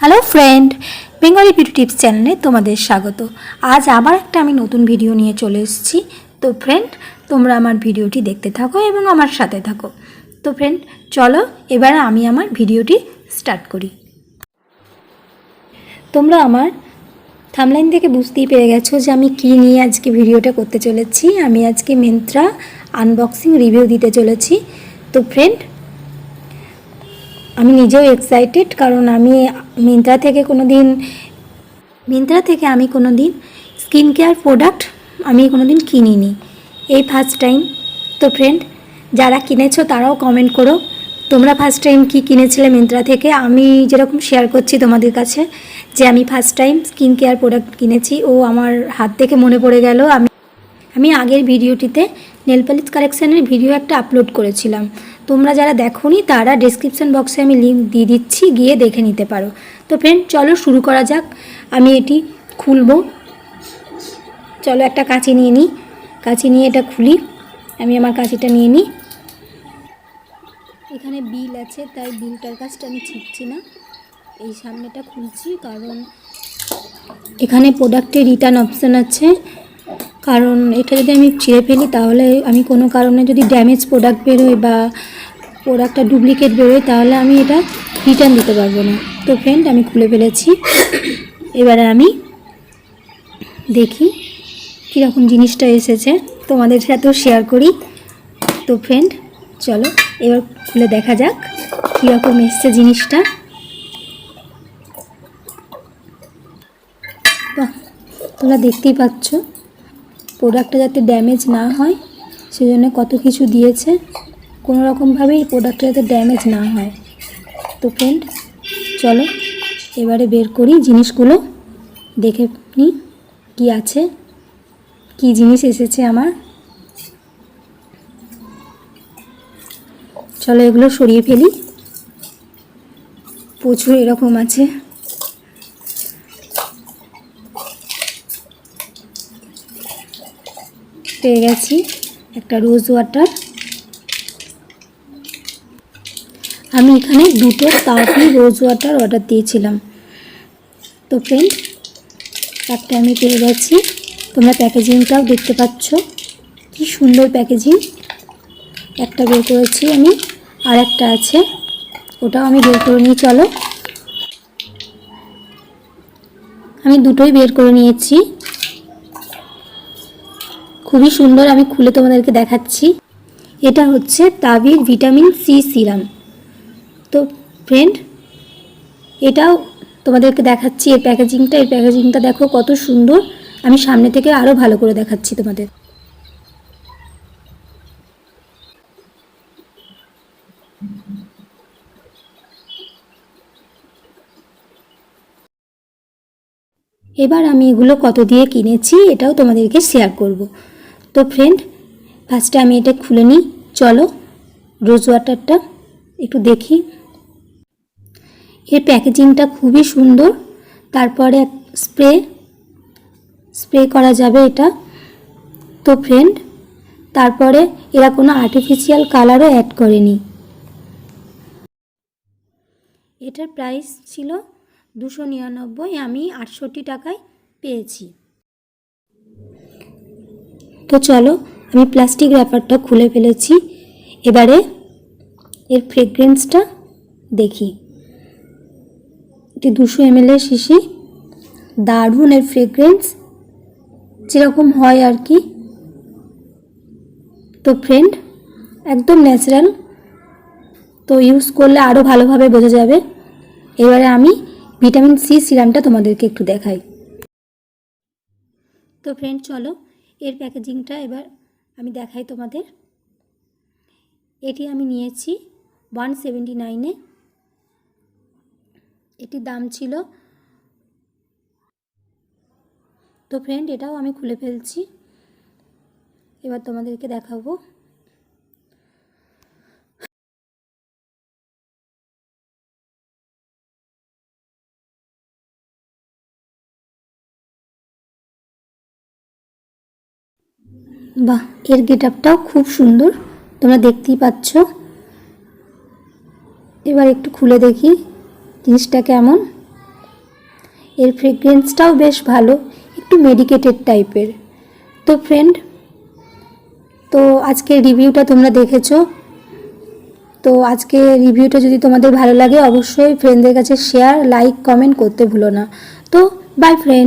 Hello friend, Bengali beauty tips চ্যানেলে তোমাদের স্বাগত। আজ আবার একটা আমি নতুন ভিডিও নিয়ে চলে এসেছি। তো ফ্রেন্ড, তোমরা আমার ভিডিওটি দেখতে থাকো এবং আমার সাথে থাকো। তো ফ্রেন্ড, চলো এবার আমি আমার ভিডিওটি স্টার্ট করি। তোমরা আমার থাম্বনেইল থেকে বুঝতেই পেরে গেছো যে আমি কী নিয়ে আজকে ভিডিওটা করতে চলেছি। আমি আজকে myntra আনবক্সিং রিভিউ দিতে চলেছি। তো ফ্রেন্ড, আমি নিজেও এক্সাইটেড, কারণ আমি myntra থেকে আমি কোনো দিন স্কিন কেয়ার প্রোডাক্ট আমি কোনো দিন কিনিনি, এই ফার্স্ট টাইম। তো ফ্রেন্ড, যারা কিনেছো তারাও কমেন্ট করো তোমরা ফার্স্ট টাইম কী কিনেছিলে myntra থেকে। আমি যেরকম শেয়ার করছি তোমাদের কাছে যে আমি first time skin care product কিনেছি, ও আমার হাত থেকে মনে পড়ে গেল। আমি আগের ভিডিওটিতে নেল পলিশ কালেকশানের ভিডিও একটা আপলোড করেছিলাম। তোমরা যারা দেখোনি তারা ডেসক্রিপশন বক্সে আমি লিঙ্ক দিয়ে দিচ্ছি, গিয়ে দেখে নিতে পারো। তো ফ্রেন্ড, চলো শুরু করা যাক। আমি এটি খুলবো। চলো একটা কাঁচি নিয়ে নিই, কাঁচি নিয়ে এটা খুলি। আমি আমার কাঁচিটা নিয়ে নিই। এখানে বিল আছে, তাই বিলটার কাজটা আমি ছিঁড়ছি না, এই সামনেটা খুলছি, কারণ এখানে প্রোডাক্টের রিটার্ন অপশান আছে। কারণ এটা যদি আমি ছিঁড়ে ফেলি তাহলে আমি কোনো কারণে যদি ড্যামেজ প্রোডাক্ট বেরোয় বা প্রোডাক্টটা ডুপ্লিকেট বেরোয় তাহলে আমি এটা রিটার্ন দিতে পারবো না। তো ফ্রেন্ড, আমি খুলে ফেলেছি। এবারে আমি দেখি কীরকম জিনিসটা এসেছে, তোমাদের সাথেও শেয়ার করি। তো ফ্রেন্ড, চলো এবার খুলে দেখা যাক কীরকম এসছে জিনিসটা। বাহ, তোমরা দেখতেই পাচ্ছ প্রোডাক্টটা যাতে ড্যামেজ না হয় সেজন্য কত কিছু দিয়েছে, কোনো রকমভাবেই প্রোডাক্টটা যাতে ড্যামেজ না হয়। তো ফ্রেন্ড, চলো এবারে বের করি জিনিসগুলো, দেখে নিই কী আছে, কী জিনিস এসেছে আমার। চলো এগুলো সরিয়ে ফেলি, প্রচুর এরকম আছে। পেয়ে গেছি একটা রোজ ওয়াটার। আমি এখানে দুটো তাভি রোজ ওয়াটার অর্ডার দিয়েছিলাম। তো ফ্রেন্ড, একটা আমি পেয়ে গেছি। তোমরা প্যাকেজিংটাও দেখতে পাচ্ছ, কি সুন্দর প্যাকেজিং। একটা বের করেছি আমি, আর একটা আছে, ওটাও আমি বের করে নিই। চলো, আমি দুটোই বের করে নিয়েছি। খুবই সুন্দর, আমি খুলে তোমাদেরকে দেখাচ্ছি। এটা হচ্ছে তাভির ভিটামিন সি সিরাম। তো ফ্রেন্ড, এটাও তোমাদেরকে দেখাচ্ছি। এর প্যাকেজিংটা দেখো কত সুন্দর। আমি সামনে থেকে আরও ভালো করে দেখাচ্ছি তোমাদের। এবার আমি এগুলো কত দিয়ে কিনেছি এটাও তোমাদেরকে শেয়ার করব। তো ফ্রেন্ড, ফার্স্টে আমি এটা খুলে নিই। চলো রোজ ওয়াটারটা একটু দেখি। এর প্যাকেজিংটা খুবই সুন্দর। তারপরে স্প্রে করা যাবে এটা। তো ফ্রেন্ড, তারপরে এরা কোনো আর্টিফিশিয়াল কালারও অ্যাড করেনি। এটার প্রাইস ছিল 299, আমি 68 টাকায় পেয়েছি। তো চলো, আমি প্লাস্টিক র্যাপারটা খুলে ফেলেছি। এবারে এর ফ্রেগরেন্সটা দেখি। এটি 200 ml এর শিশি। দারুণ এর ফ্রেগরেন্স, যেরকম হয় আর কি। তো ফ্রেন্ড, একদম ন্যাচারাল, তো ইউজ করলে আরও ভালোভাবে বোঝা যাবে। এবারে আমি ভিটামিন সি সিরামটা তোমাদেরকে একটু দেখাই। তো ফ্রেন্ড, চলো এর প্যাকেজিংটা এবার আমি দেখাই তোমাদের। এটি আমি নিয়েছি 179-এ। এটির দাম ছিল। তো ফ্রেন্ড, এটাও আমি খুলে ফেলছি, এবার তোমাদেরকে দেখাবো। বাহ, এর গেটআপটাও খুব সুন্দর, তোমরা দেখতেই পাচ্ছ। এবার একটু খুলে দেখি জিনিসটা কেমন। এর ফ্রেগ্রেন্সটাও বেশ ভালো, একটু মেডিকেটেড টাইপের। তো ফ্রেন্ড, তো আজকের রিভিউটা তোমরা দেখেছো। তো আজকে রিভিউটা যদি তোমাদের ভালো লাগে অবশ্যই ফ্রেন্ডদের কাছে শেয়ার, লাইক, কমেন্ট করতে ভুলো না। তো বাই ফ্রেন্ড।